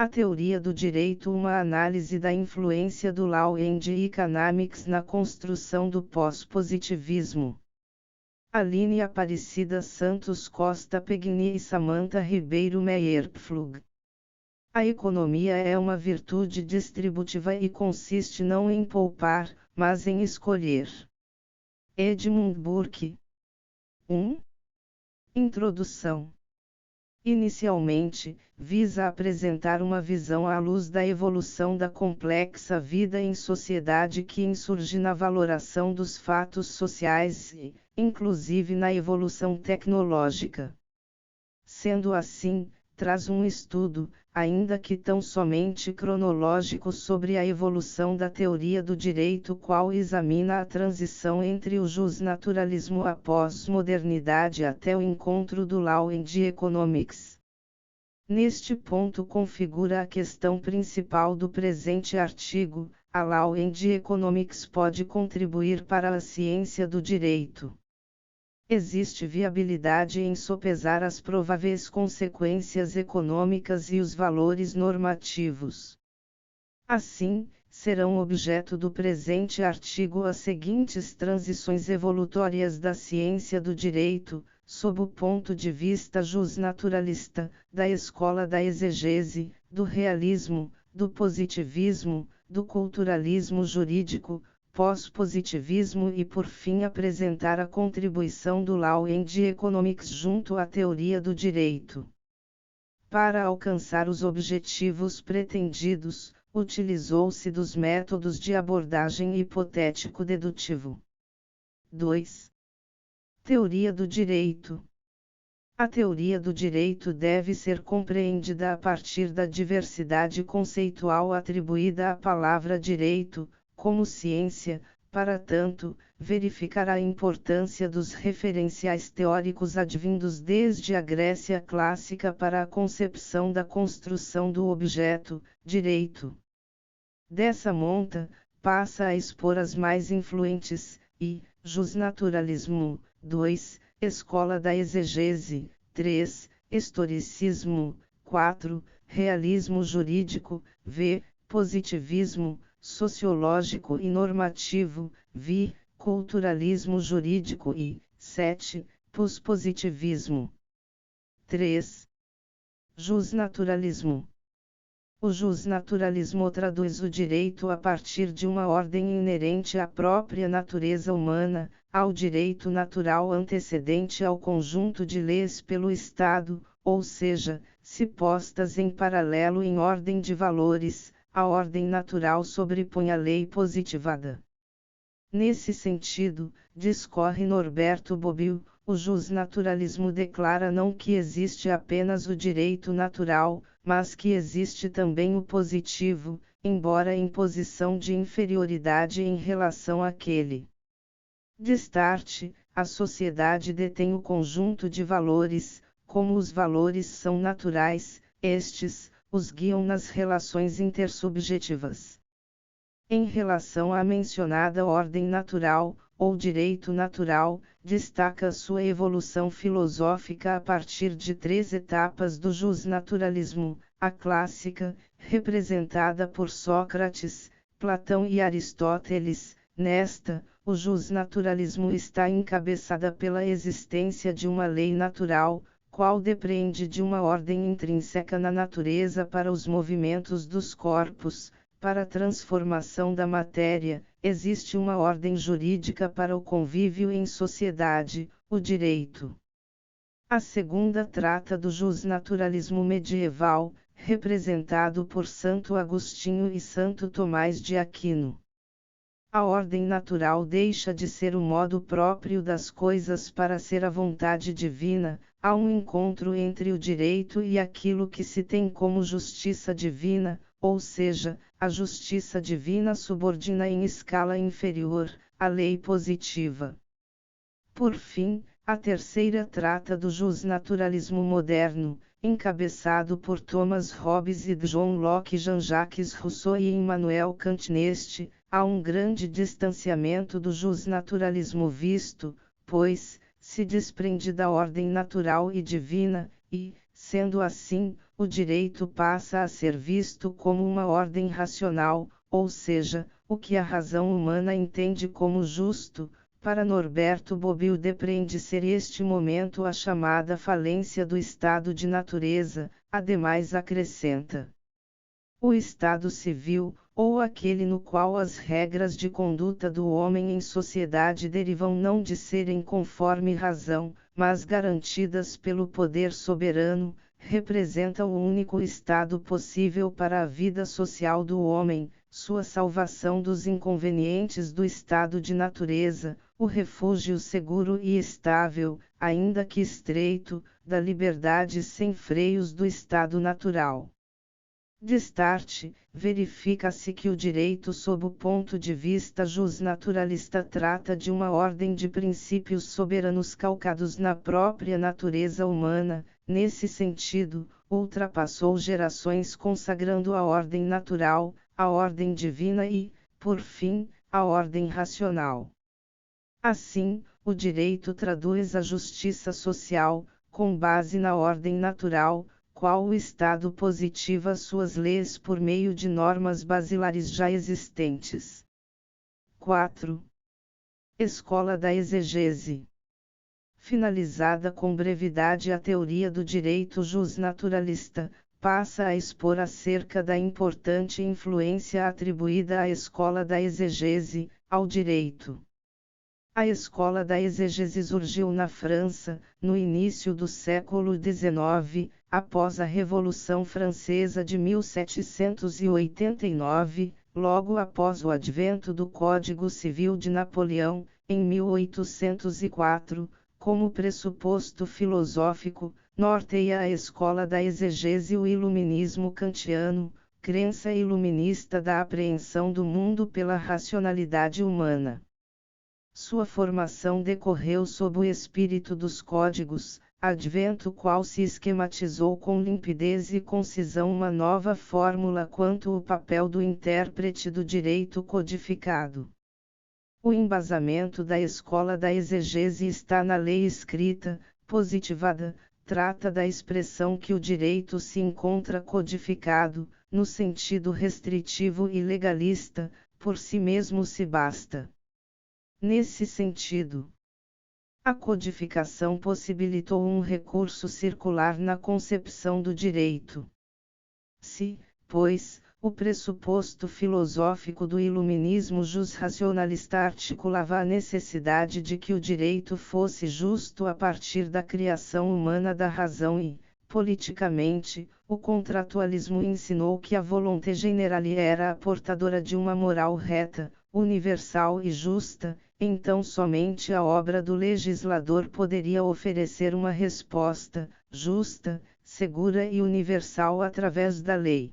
A teoria do direito, uma análise da influência do Law and Economics na construção do pós-positivismo. Aline Aparecida Santos Costa Pegni e Samantha Ribeiro Meyerpflug. A economia é uma virtude distributiva e consiste não em poupar, mas em escolher. Edmund Burke. 1. Introdução. Inicialmente, visa apresentar uma visão à luz da evolução da complexa vida em sociedade que insurge na valoração dos fatos sociais e, inclusive na evolução tecnológica. Sendo assim, traz um estudo, ainda que tão somente cronológico, sobre a evolução da teoria do direito, qual examina a transição entre o justnaturalismo à pós-modernidade até o encontro do Law and Economics. Neste ponto configura a questão principal do presente artigo: a Law and Economics pode contribuir para a ciência do direito. Existe viabilidade em sopesar as prováveis consequências econômicas e os valores normativos. Assim, serão objeto do presente artigo as seguintes transições evolutórias da ciência do direito, sob o ponto de vista justnaturalista, da escola da exegese, do realismo, do positivismo, do culturalismo jurídico, pós-positivismo e por fim apresentar a contribuição do Law and Economics junto à teoria do direito. Para alcançar os objetivos pretendidos, utilizou-se dos métodos de abordagem hipotético-dedutivo. 2. Teoria do direito. A teoria do direito deve ser compreendida a partir da diversidade conceitual atribuída à palavra direito, como ciência, para tanto, verificar a importância dos referenciais teóricos advindos desde a Grécia clássica para a concepção da construção do objeto, direito. Dessa monta, passa a expor as mais influentes, e, justnaturalismo, 2, escola da exegese, 3, historicismo, 4, realismo jurídico, v, positivismo, sociológico e normativo, vi, culturalismo jurídico e, 7, pós-positivismo. 3. Justnaturalismo. O justnaturalismo traduz o direito a partir de uma ordem inerente à própria natureza humana, ao direito natural antecedente ao conjunto de leis pelo Estado, ou seja, se postas em paralelo em ordem de valores, a ordem natural sobrepõe a lei positivada. Nesse sentido, discorre Norberto Bobbio, o justnaturalismo declara não que existe apenas o direito natural, mas que existe também o positivo, embora em posição de inferioridade em relação àquele. Destarte, a sociedade detém o conjunto de valores, como os valores são naturais, estes os guiam nas relações intersubjetivas. Em relação à mencionada ordem natural, ou direito natural, destaca sua evolução filosófica a partir de 3 etapas do justnaturalismo: a clássica, representada por Sócrates, Platão e Aristóteles. Nesta, o justnaturalismo está encabeçada pela existência de uma lei natural, qual depende de uma ordem intrínseca na natureza para os movimentos dos corpos. Para a transformação da matéria, existe uma ordem jurídica para o convívio em sociedade, o direito. A segunda trata do justnaturalismo medieval, representado por Santo Agostinho e Santo Tomás de Aquino. A ordem natural deixa de ser o modo próprio das coisas para ser a vontade divina. Há um encontro entre o direito e aquilo que se tem como justiça divina, ou seja, a justiça divina subordina em escala inferior a lei positiva. Por fim, a terceira trata do justnaturalismo moderno, encabeçado por Thomas Hobbes e John Locke, Jean-Jacques Rousseau e Immanuel Kant. Neste, há um grande distanciamento do justnaturalismo visto, pois, se desprende da ordem natural e divina, e, Sendo assim, o direito passa a ser visto como uma ordem racional, ou seja, o que a razão humana entende como justo. Para Norberto Bobbio depreende ser este momento a chamada falência do estado de natureza. Ademais acrescenta: o estado civil, ou aquele no qual as regras de conduta do homem em sociedade derivam não de serem conforme razão, mas garantidas pelo poder soberano, representa o único estado possível para a vida social do homem, sua salvação dos inconvenientes do estado de natureza, o refúgio seguro e estável, ainda que estreito, da liberdade sem freios do estado natural. Destarte, verifica-se que o direito sob o ponto de vista jusnaturalista trata de uma ordem de princípios soberanos calcados na própria natureza humana. Nesse sentido, ultrapassou gerações consagrando a ordem natural, a ordem divina e, por fim, a ordem racional. Assim, o direito traduz a justiça social, com base na ordem natural, qual o Estado positiva suas leis por meio de normas basilares já existentes. 4. Escola da exegese. Finalizada com brevidade a teoria do direito jusnaturalista, passa a expor acerca da importante influência atribuída à escola da exegese, ao direito. A escola da exegese surgiu na França, no início do século XIX, após a Revolução Francesa de 1789, logo após o advento do Código Civil de Napoleão, em 1804, como pressuposto filosófico, norteia a escola da exegese o iluminismo kantiano, crença iluminista da apreensão do mundo pela racionalidade humana. Sua formação decorreu sob o espírito dos códigos, advento qual se esquematizou com limpidez e concisão uma nova fórmula quanto ao papel do intérprete do direito codificado. O embasamento da escola da exegese está na lei escrita, positivada, trata da expressão que o direito se encontra codificado, no sentido restritivo e legalista, por si mesmo se basta. Nesse sentido, a codificação possibilitou um recurso circular na concepção do direito. Se, pois, o pressuposto filosófico do iluminismo jusracionalista articulava a necessidade de que o direito fosse justo a partir da criação humana da razão e, politicamente, o contratualismo ensinou que a volonté generale era a portadora de uma moral reta, universal e justa, então somente a obra do legislador poderia oferecer uma resposta, justa, segura e universal através da lei.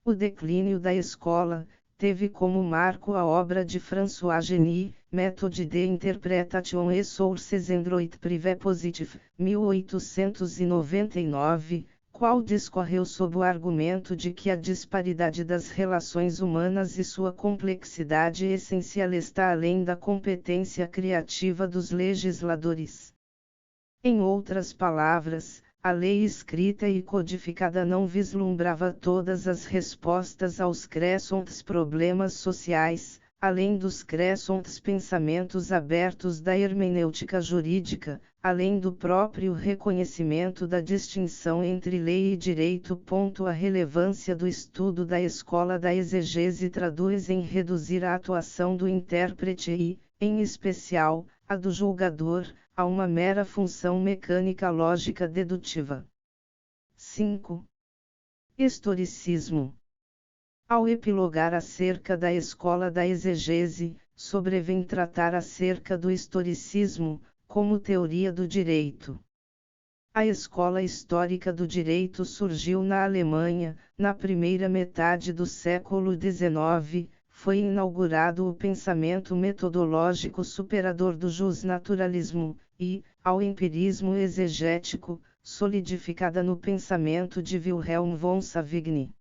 O declínio da escola teve como marco a obra de François Genis, Méthode d'interprétation et sources en droit privé positif, 1899, qual discorreu sob o argumento de que a disparidade das relações humanas e sua complexidade essencial está além da competência criativa dos legisladores. Em outras palavras, a lei escrita e codificada não vislumbrava todas as respostas aos crescentes problemas sociais, além dos crescentes pensamentos abertos da hermenêutica jurídica, além do próprio reconhecimento da distinção entre lei e direito. A relevância do estudo da escola da exegese traduz em reduzir a atuação do intérprete e, em especial, a do julgador, a uma mera função mecânica lógica dedutiva. 5. Historicismo. Ao epilogar acerca da escola da exegese, sobrevém tratar acerca do historicismo, como teoria do direito. A escola histórica do direito surgiu na Alemanha, na primeira metade do século XIX, foi inaugurado o pensamento metodológico superador do jusnaturalismo, e, ao empirismo exegético, solidificada no pensamento de Wilhelm von Savigny.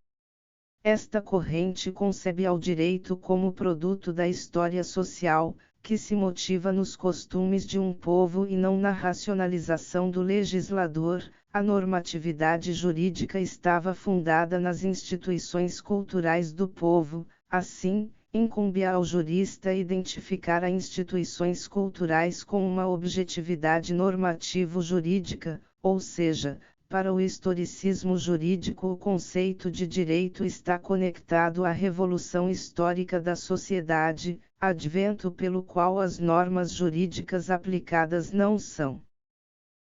Esta corrente concebe ao direito como produto da história social, que se motiva nos costumes de um povo e não na racionalização do legislador, a normatividade jurídica estava fundada nas instituições culturais do povo, assim, incumbia ao jurista identificar as instituições culturais com uma objetividade normativo-jurídica, ou seja, para o historicismo jurídico o conceito de direito está conectado à revolução histórica da sociedade, advento pelo qual as normas jurídicas aplicadas não são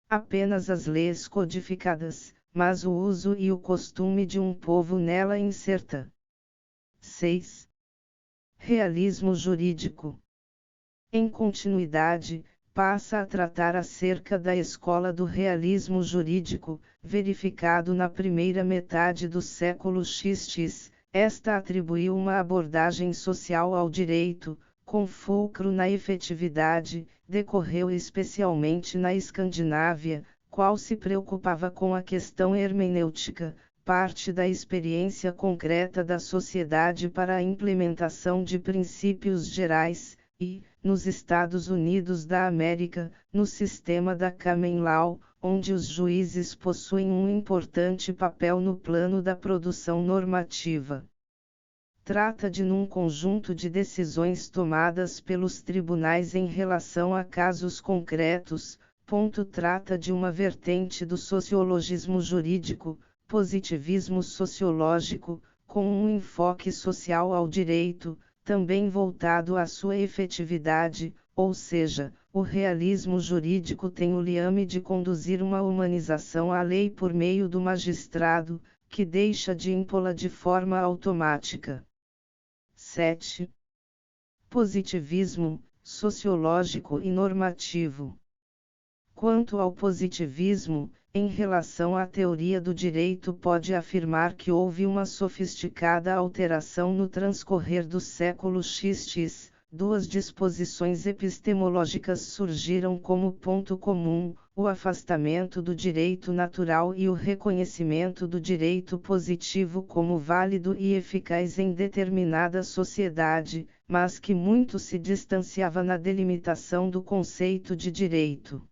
apenas as leis codificadas, mas o uso e o costume de um povo nela inserta. 6. Realismo jurídico. Em continuidade, passa a tratar acerca da escola do realismo jurídico, verificado na primeira metade do século XX. Esta atribuiu uma abordagem social ao direito, com fulcro na efetividade, decorreu especialmente na Escandinávia, qual se preocupava com a questão hermenêutica, parte da experiência concreta da sociedade para a implementação de princípios gerais, e, nos Estados Unidos da América, no sistema da Common Law, onde os juízes possuem um importante papel no plano da produção normativa. Trata de um conjunto de decisões tomadas pelos tribunais em relação a casos concretos. Trata de uma vertente do sociologismo jurídico, positivismo sociológico, com um enfoque social ao direito, também voltado à sua efetividade, ou seja, o realismo jurídico tem o liame de conduzir uma humanização à lei por meio do magistrado, que deixa de impô-la de forma automática. 7. Positivismo, sociológico e normativo. Quanto ao positivismo, em relação à teoria do direito, pode afirmar que houve uma sofisticada alteração no transcorrer do século XX. Duas disposições epistemológicas surgiram como ponto comum: o afastamento do direito natural e o reconhecimento do direito positivo como válido e eficaz em determinada sociedade, mas que muito se distanciava na delimitação do conceito de direito.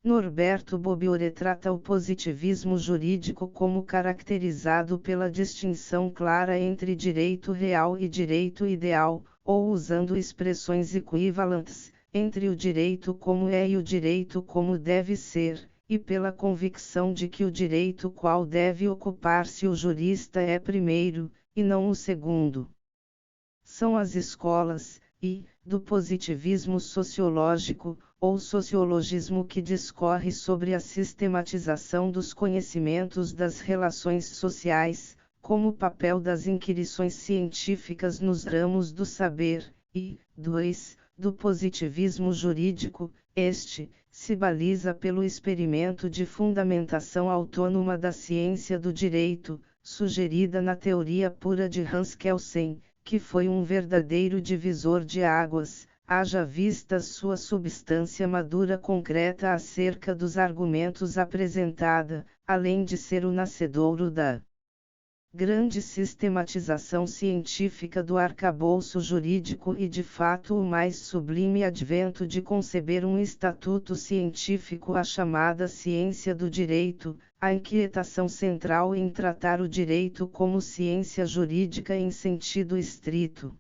Norberto Bobbio trata o positivismo jurídico como caracterizado pela distinção clara entre direito real e direito ideal, ou usando expressões equivalentes, entre o direito como é e o direito como deve ser, e pela convicção de que o direito qual deve ocupar-se o jurista é primeiro, e não o segundo. São as escolas, do positivismo sociológico, ou sociologismo que discorre sobre a sistematização dos conhecimentos das relações sociais, como papel das inquirições científicas nos ramos do saber, e, 2, do positivismo jurídico. Este se baliza pelo experimento de fundamentação autônoma da ciência do direito, sugerida na teoria pura de Hans Kelsen, que foi um verdadeiro divisor de águas, haja vista sua substância madura concreta acerca dos argumentos apresentada, além de ser o nascedouro da grande sistematização científica do arcabouço jurídico e de fato o mais sublime advento de conceber um estatuto científico, a chamada ciência do direito, a inquietação central em tratar o direito como ciência jurídica em sentido estrito.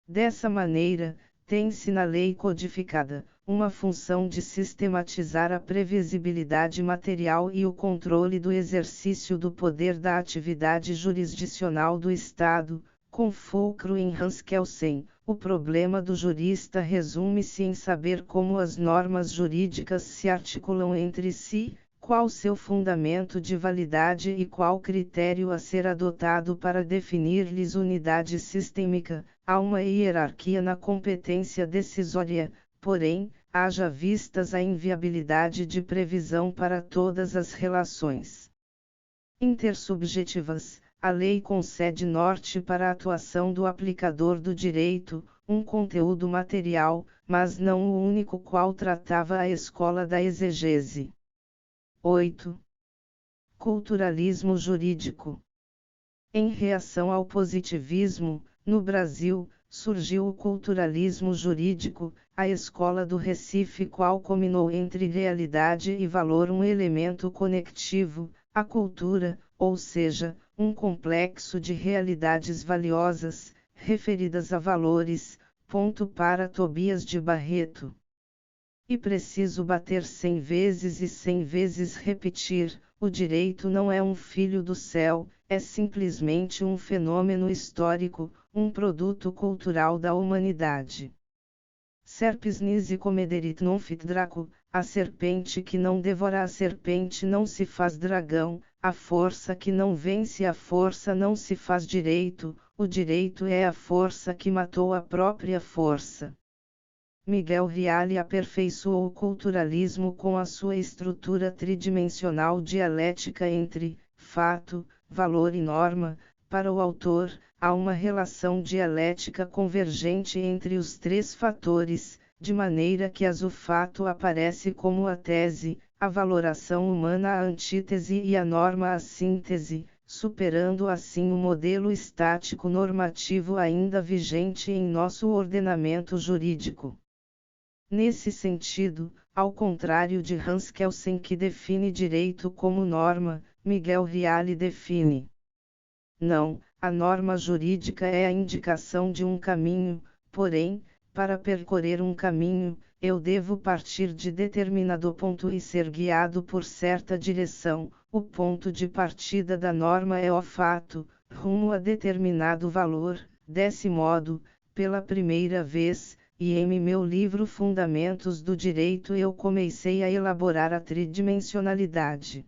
Dessa maneira, tem-se na lei codificada uma função de sistematizar a previsibilidade material e o controle do exercício do poder da atividade jurisdicional do Estado, com fulcro em Hans Kelsen. O problema do jurista resume-se em saber como as normas jurídicas se articulam entre si, qual seu fundamento de validade e qual critério a ser adotado para definir-lhes unidade sistêmica. Há uma hierarquia na competência decisória, porém, haja vistas a inviabilidade de previsão para todas as relações intersubjetivas. A lei concede norte para a atuação do aplicador do direito, um conteúdo material, mas não o único qual tratava a escola da exegese. 8. Culturalismo jurídico. Em reação ao positivismo, no Brasil, Surgiu o culturalismo jurídico, a escola do Recife, qual combinou entre realidade e valor um elemento conectivo, a cultura, ou seja, um complexo de realidades valiosas, referidas a valores. Ponto para Tobias de Barreto. E preciso bater 100 vezes e 100 vezes repetir: o direito não é um filho do céu, é simplesmente um fenômeno histórico, um produto cultural da humanidade. Serpes nisi comederit non fit Draco, a serpente que não devora a serpente não se faz dragão, a força que não vence a força não se faz direito, o direito é a força que matou a própria força. Miguel Reale aperfeiçoou o culturalismo com a sua estrutura tridimensional dialética entre fato, valor e norma. Para o autor, há uma relação dialética convergente entre os três fatores, de maneira que o fato aparece como a tese, a valoração humana a antítese e a norma a síntese, superando assim o modelo estático normativo ainda vigente em nosso ordenamento jurídico. Nesse sentido, ao contrário de Hans Kelsen, que define direito como norma, Miguel Reale define: não, a norma jurídica é a indicação de um caminho, porém, para percorrer um caminho, eu devo partir de determinado ponto e ser guiado por certa direção. O ponto de partida da norma é o fato, rumo a determinado valor. Desse modo, pela primeira vez, e em meu livro Fundamentos do Direito eu comecei a elaborar a tridimensionalidade.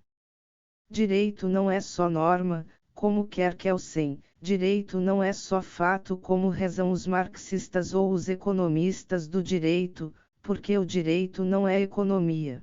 Direito não é só norma, como quer Kelsen, direito não é só fato, como rezam os marxistas ou os economistas do direito, porque o direito não é economia.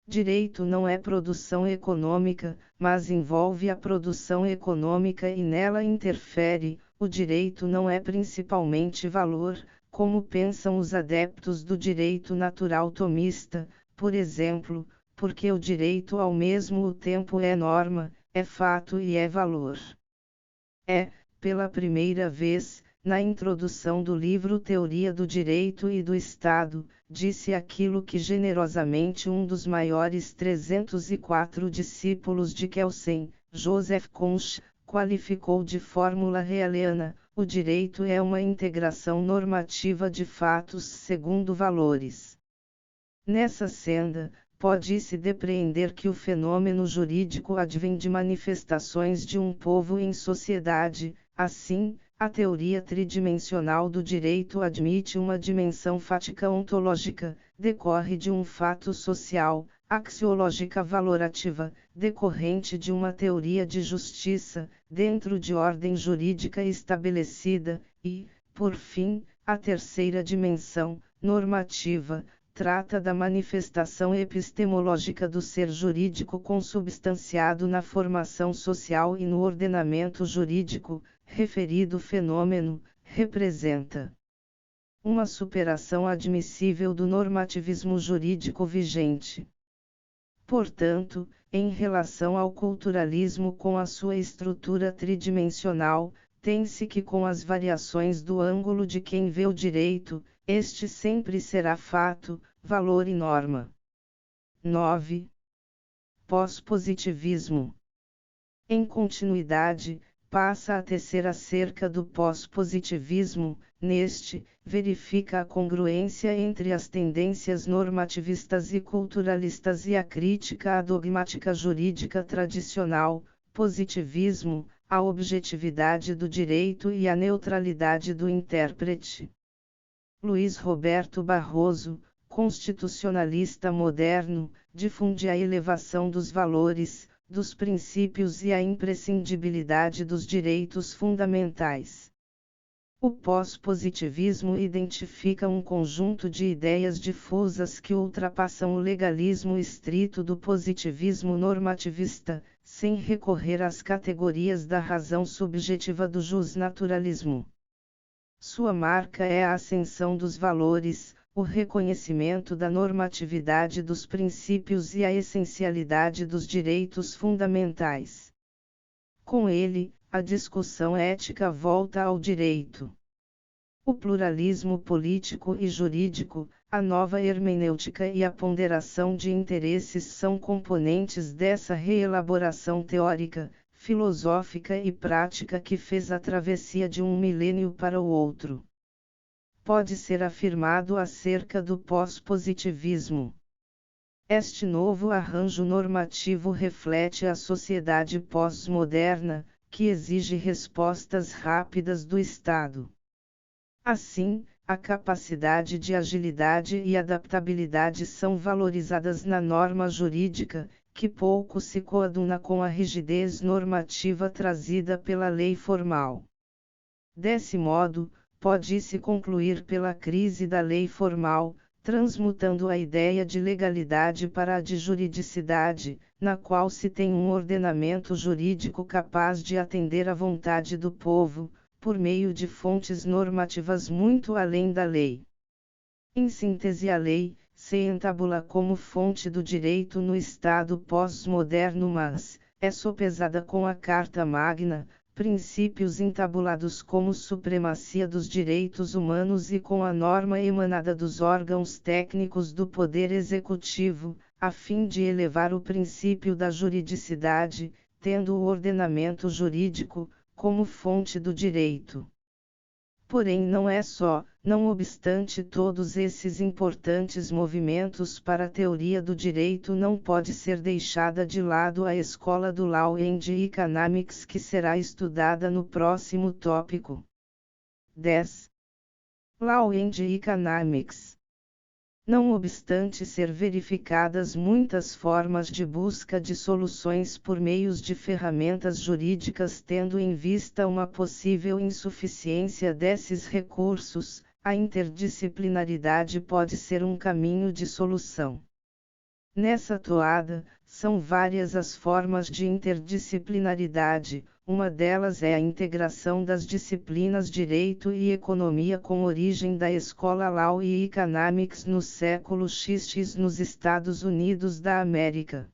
Direito não é produção econômica, mas envolve a produção econômica e nela interfere. O direito não é principalmente valor, como pensam os adeptos do direito natural tomista, por exemplo, porque o direito ao mesmo tempo é norma, é fato e é valor. Pela primeira vez, na introdução do livro Teoria do Direito e do Estado, disse aquilo que generosamente um dos maiores 304 discípulos de Kelsen, Joseph Conch, qualificou de fórmula realeana: o direito é uma integração normativa de fatos segundo valores. Nessa senda, pode-se depreender que o fenômeno jurídico advém de manifestações de um povo em sociedade. Assim, a teoria tridimensional do direito admite uma dimensão fática ontológica, decorre de um fato social, axiológica valorativa, decorrente de uma teoria de justiça, dentro de ordem jurídica estabelecida, e, por fim, a terceira dimensão, normativa, trata da manifestação epistemológica do ser jurídico consubstanciado na formação social e no ordenamento jurídico. Referido fenômeno representa uma superação admissível do normativismo jurídico vigente. Portanto, em relação ao culturalismo com a sua estrutura tridimensional, tem-se que, com as variações do ângulo de quem vê o direito, este sempre será fato, valor e norma. 9. Pós-positivismo. Em continuidade, passa a tecer acerca do pós-positivismo. Neste, verifica a congruência entre as tendências normativistas e culturalistas e a crítica à dogmática jurídica tradicional. Positivismo, a objetividade do direito e a neutralidade do intérprete. Luiz Roberto Barroso, constitucionalista moderno, difunde a elevação dos valores, dos princípios e a imprescindibilidade dos direitos fundamentais. O pós-positivismo identifica um conjunto de ideias difusas que ultrapassam o legalismo estrito do positivismo normativista, sem recorrer às categorias da razão subjetiva do justnaturalismo. Sua marca é a ascensão dos valores, o reconhecimento da normatividade dos princípios e a essencialidade dos direitos fundamentais. Com ele, a discussão ética volta ao direito. O pluralismo político e jurídico, a nova hermenêutica e a ponderação de interesses são componentes dessa reelaboração teórica, filosófica e prática que fez a travessia de um milênio para o outro. Pode ser afirmado acerca do pós-positivismo. Este novo arranjo normativo reflete a sociedade pós-moderna, que exige respostas rápidas do Estado. Assim, a capacidade de agilidade e adaptabilidade são valorizadas na norma jurídica, que pouco se coaduna com a rigidez normativa trazida pela lei formal. Desse modo, pode-se concluir pela crise da lei formal, transmutando a ideia de legalidade para a de juridicidade, na qual se tem um ordenamento jurídico capaz de atender à vontade do povo, por meio de fontes normativas muito além da lei. Em síntese, a lei se entabula como fonte do direito no Estado pós-moderno, mas é sopesada com a Carta Magna, princípios entabulados como supremacia dos direitos humanos e com a norma emanada dos órgãos técnicos do Poder Executivo, a fim de elevar o princípio da juridicidade, tendo o ordenamento jurídico como fonte do direito. Porém, não obstante todos esses importantes movimentos para a teoria do direito, não pode ser deixada de lado a escola do Law and Economics, que será estudada no próximo tópico. 10. Law and Economics. Não obstante ser verificadas muitas formas de busca de soluções por meios de ferramentas jurídicas, tendo em vista uma possível insuficiência desses recursos, a interdisciplinaridade pode ser um caminho de solução. Nessa toada, são várias as formas de interdisciplinaridade. Uma delas é a integração das disciplinas Direito e Economia, com origem da escola Law e Economics no século XX nos Estados Unidos da América.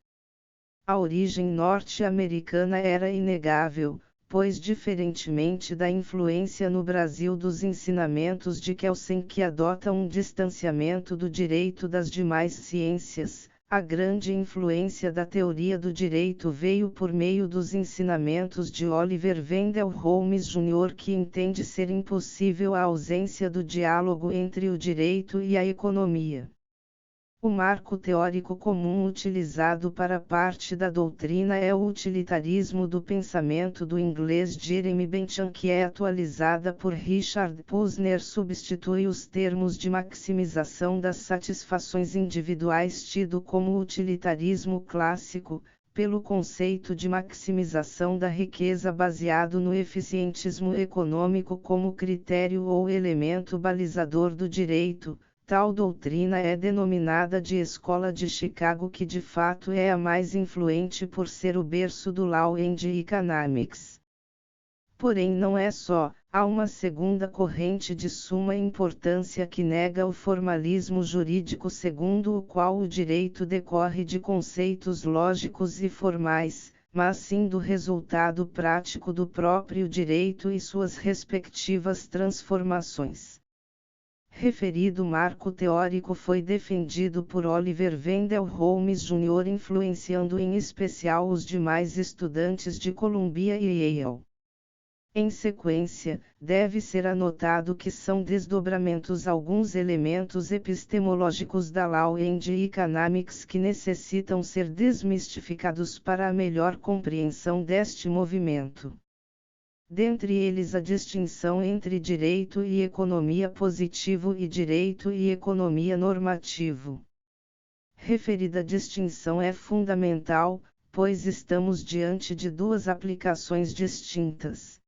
A origem norte-americana era inegável, pois, diferentemente da influência no Brasil dos ensinamentos de Kelsen, que adota um distanciamento do direito das demais ciências, a grande influência da teoria do direito veio por meio dos ensinamentos de Oliver Wendell Holmes Jr., que entende ser impossível a ausência do diálogo entre o direito e a economia. O marco teórico comum utilizado para parte da doutrina é o utilitarismo do pensamento do inglês Jeremy Bentham, que é atualizada por Richard Posner, substitui os termos de maximização das satisfações individuais tido como utilitarismo clássico, pelo conceito de maximização da riqueza baseado no eficientismo econômico como critério ou elemento balizador do direito. Tal doutrina é denominada de Escola de Chicago, que de fato é a mais influente por ser o berço do Law and Economics. Porém, não é só, há uma segunda corrente de suma importância que nega o formalismo jurídico, segundo o qual o direito decorre de conceitos lógicos e formais, mas sim do resultado prático do próprio direito e suas respectivas transformações. Referido marco teórico foi defendido por Oliver Wendell Holmes Jr., influenciando em especial os demais estudantes de Columbia e Yale. Em sequência, deve ser anotado que são desdobramentos alguns elementos epistemológicos da Law and Economics que necessitam ser desmistificados para a melhor compreensão deste movimento. Dentre eles, a distinção entre direito e economia positivo e direito e economia normativo. Referida distinção é fundamental, pois estamos diante de duas aplicações distintas.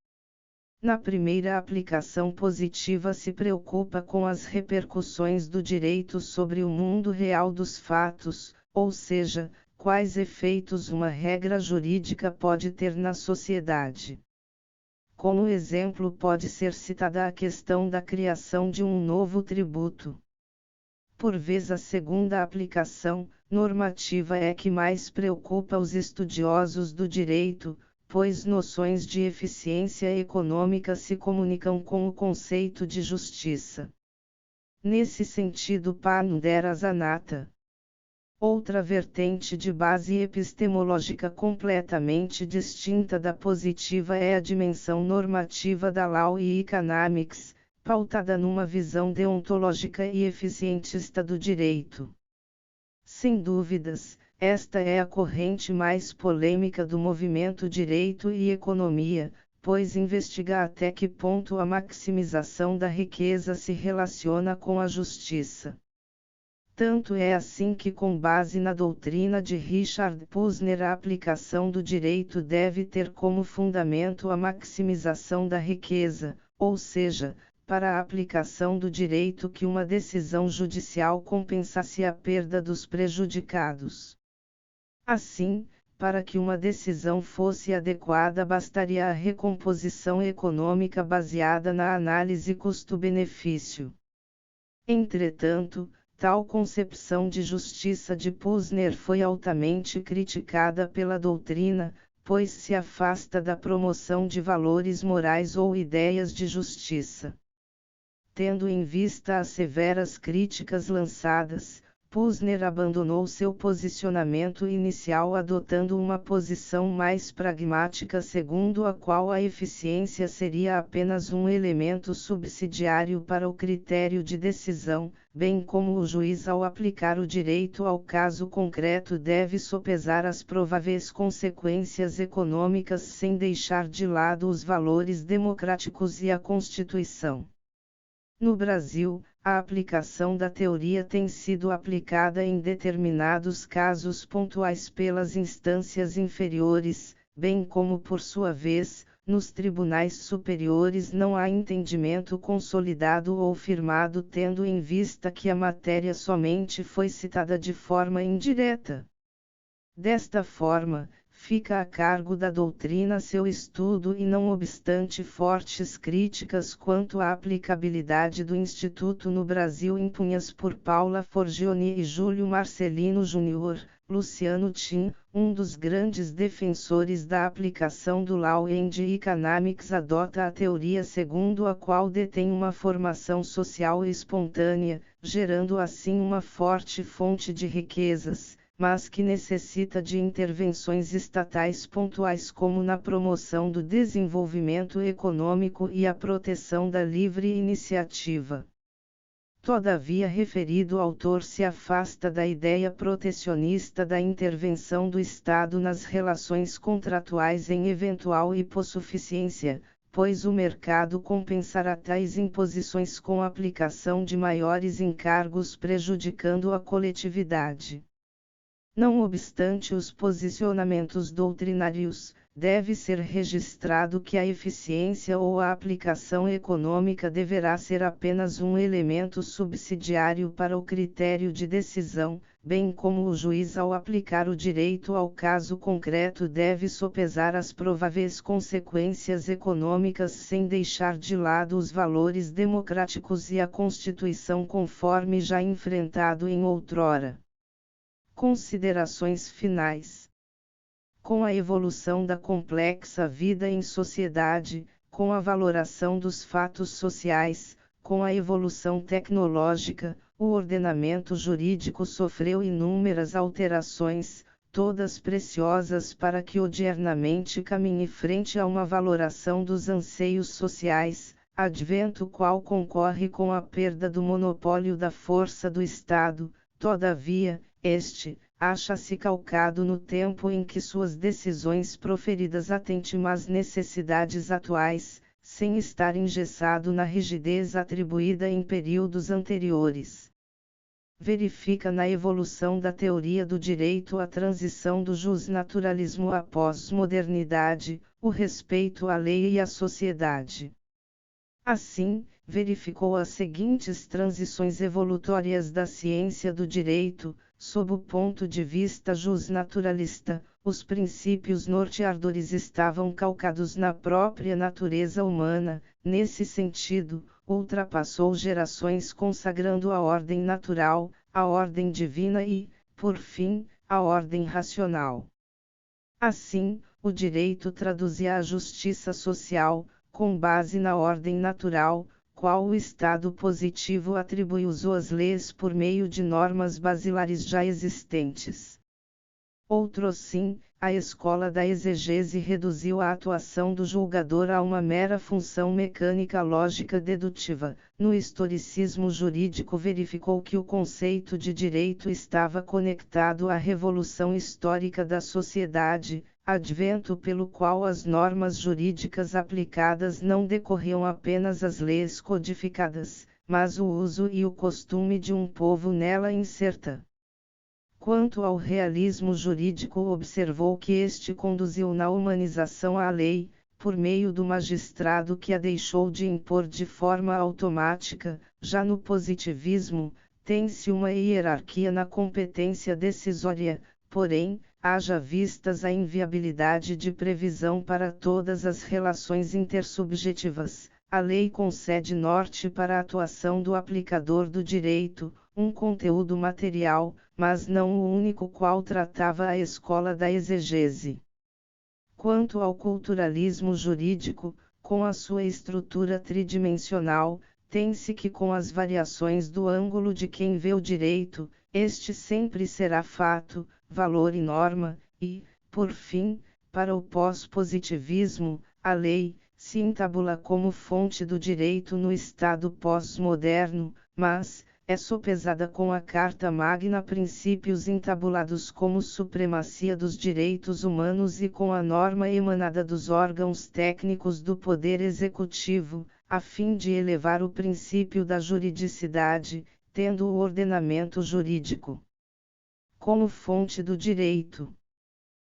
Na primeira aplicação positiva se preocupa com as repercussões do direito sobre o mundo real dos fatos, ou seja, quais efeitos uma regra jurídica pode ter na sociedade. Como exemplo pode ser citada a questão da criação de um novo tributo. Por vez a segunda aplicação, normativa, é que mais preocupa os estudiosos do direito, pois noções de eficiência econômica se comunicam com o conceito de justiça. Nesse sentido, Panderas Anatta. Outra vertente de base epistemológica completamente distinta da positiva é a dimensão normativa da Law e Economics, pautada numa visão deontológica e eficientista do direito. Sem dúvidas, esta é a corrente mais polêmica do movimento Direito e Economia, pois investiga até que ponto a maximização da riqueza se relaciona com a justiça. Tanto é assim que, com base na doutrina de Richard Posner, a aplicação do direito deve ter como fundamento a maximização da riqueza, ou seja, para a aplicação do direito que uma decisão judicial compensasse a perda dos prejudicados. Assim, para que uma decisão fosse adequada, bastaria a recomposição econômica baseada na análise custo-benefício. Entretanto, tal concepção de justiça de Posner foi altamente criticada pela doutrina, pois se afasta da promoção de valores morais ou ideias de justiça. Tendo em vista as severas críticas lançadas, Posner abandonou seu posicionamento inicial, adotando uma posição mais pragmática, segundo a qual a eficiência seria apenas um elemento subsidiário para o critério de decisão, bem como o juiz, ao aplicar o direito ao caso concreto, deve sopesar as prováveis consequências econômicas sem deixar de lado os valores democráticos e a Constituição. No Brasil, a aplicação da teoria tem sido aplicada em determinados casos pontuais pelas instâncias inferiores, bem como, por sua vez, nos tribunais superiores não há entendimento consolidado ou firmado, tendo em vista que a matéria somente foi citada de forma indireta. Desta forma, fica a cargo da doutrina seu estudo e, não obstante fortes críticas quanto à aplicabilidade do Instituto no Brasil impunhas por Paula Forgione e Júlio Marcelino Júnior, Luciano Tim, um dos grandes defensores da aplicação do Law and Economics, adota a teoria segundo a qual detém uma formação social espontânea, gerando assim uma forte fonte de riquezas, mas que necessita de intervenções estatais pontuais, como na promoção do desenvolvimento econômico e a proteção da livre iniciativa. Todavia, referido autor se afasta da ideia protecionista da intervenção do Estado nas relações contratuais em eventual hipossuficiência, pois o mercado compensará tais imposições com a aplicação de maiores encargos, prejudicando a coletividade. Não obstante os posicionamentos doutrinários, deve ser registrado que a eficiência ou a aplicação econômica deverá ser apenas um elemento subsidiário para o critério de decisão, bem como o juiz, ao aplicar o direito ao caso concreto, deve sopesar as prováveis consequências econômicas sem deixar de lado os valores democráticos e a Constituição, conforme já enfrentado em outrora. Considerações finais. Com a evolução da complexa vida em sociedade, com a valoração dos fatos sociais, com a evolução tecnológica, o ordenamento jurídico sofreu inúmeras alterações, todas preciosas para que odiernamente caminhe frente a uma valoração dos anseios sociais, advento qual concorre com a perda do monopólio da força do Estado. Todavia, este acha-se calcado no tempo em que suas decisões proferidas atendem às necessidades atuais, sem estar engessado na rigidez atribuída em períodos anteriores. Verifica na evolução da teoria do direito a transição do justnaturalismo à pós-modernidade, o respeito à lei e à sociedade. Assim, verificou as seguintes transições evolutórias da ciência do direito: sob o ponto de vista justnaturalista, os princípios norteadores estavam calcados na própria natureza humana. Nesse sentido, ultrapassou gerações, consagrando a ordem natural, a ordem divina e, por fim, a ordem racional. Assim, o direito traduzia a justiça social, com base na ordem natural, qual o Estado positivo atribui às leis por meio de normas basilares já existentes. Outrossim, a escola da exegese reduziu a atuação do julgador a uma mera função mecânica lógica dedutiva. No historicismo jurídico verificou que o conceito de direito estava conectado à revolução histórica da sociedade, advento pelo qual as normas jurídicas aplicadas não decorriam apenas as leis codificadas, mas o uso e o costume de um povo nela inserta. Quanto ao realismo jurídico, observou que este conduziu na humanização à lei, por meio do magistrado que a deixou de impor de forma automática. Já no positivismo, tem-se uma hierarquia na competência decisória, porém, haja vistas a inviabilidade de previsão para todas as relações intersubjetivas, a lei concede norte para a atuação do aplicador do direito, um conteúdo material, mas não o único qual tratava a escola da exegese. Quanto ao culturalismo jurídico, com a sua estrutura tridimensional, tem-se que com as variações do ângulo de quem vê o direito, este sempre será fato, valor e norma, e, por fim, para o pós-positivismo, a lei se entabula como fonte do direito no Estado pós-moderno, mas é sopesada com a Carta Magna, princípios entabulados como supremacia dos direitos humanos e com a norma emanada dos órgãos técnicos do Poder Executivo, a fim de elevar o princípio da juridicidade, tendo o ordenamento jurídico como fonte do direito.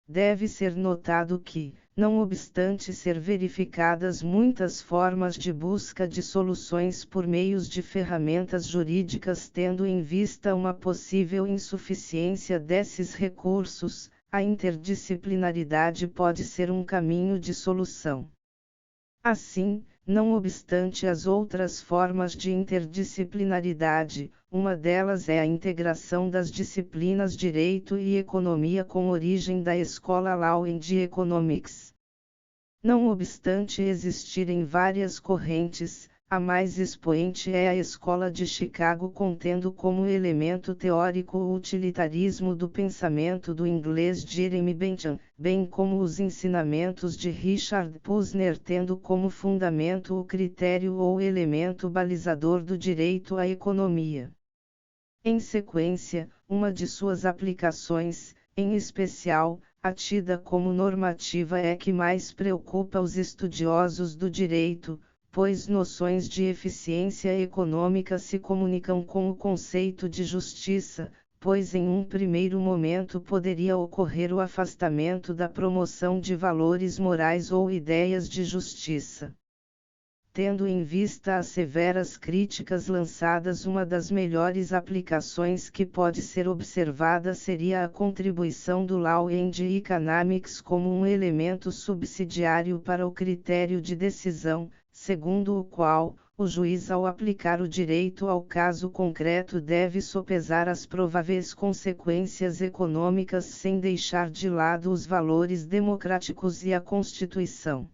Deve ser notado que, não obstante ser verificadas muitas formas de busca de soluções por meios de ferramentas jurídicas tendo em vista uma possível insuficiência desses recursos, a interdisciplinaridade pode ser um caminho de solução. Assim, não obstante as outras formas de interdisciplinaridade, uma delas é a integração das disciplinas Direito e Economia com origem da escola Law and Economics. Não obstante existirem várias correntes, a mais expoente é a Escola de Chicago, contendo como elemento teórico o utilitarismo do pensamento do inglês Jeremy Bentham, bem como os ensinamentos de Richard Posner, tendo como fundamento o critério ou elemento balizador do direito à economia. Em sequência, uma de suas aplicações, em especial, a tida como normativa, é que mais preocupa os estudiosos do direito, pois noções de eficiência econômica se comunicam com o conceito de justiça, pois em um primeiro momento poderia ocorrer o afastamento da promoção de valores morais ou ideias de justiça. Tendo em vista as severas críticas lançadas, uma das melhores aplicações que pode ser observada seria a contribuição do Law and Economics como um elemento subsidiário para o critério de decisão, segundo o qual, o juiz, ao aplicar o direito ao caso concreto, deve sopesar as prováveis consequências econômicas sem deixar de lado os valores democráticos e a Constituição.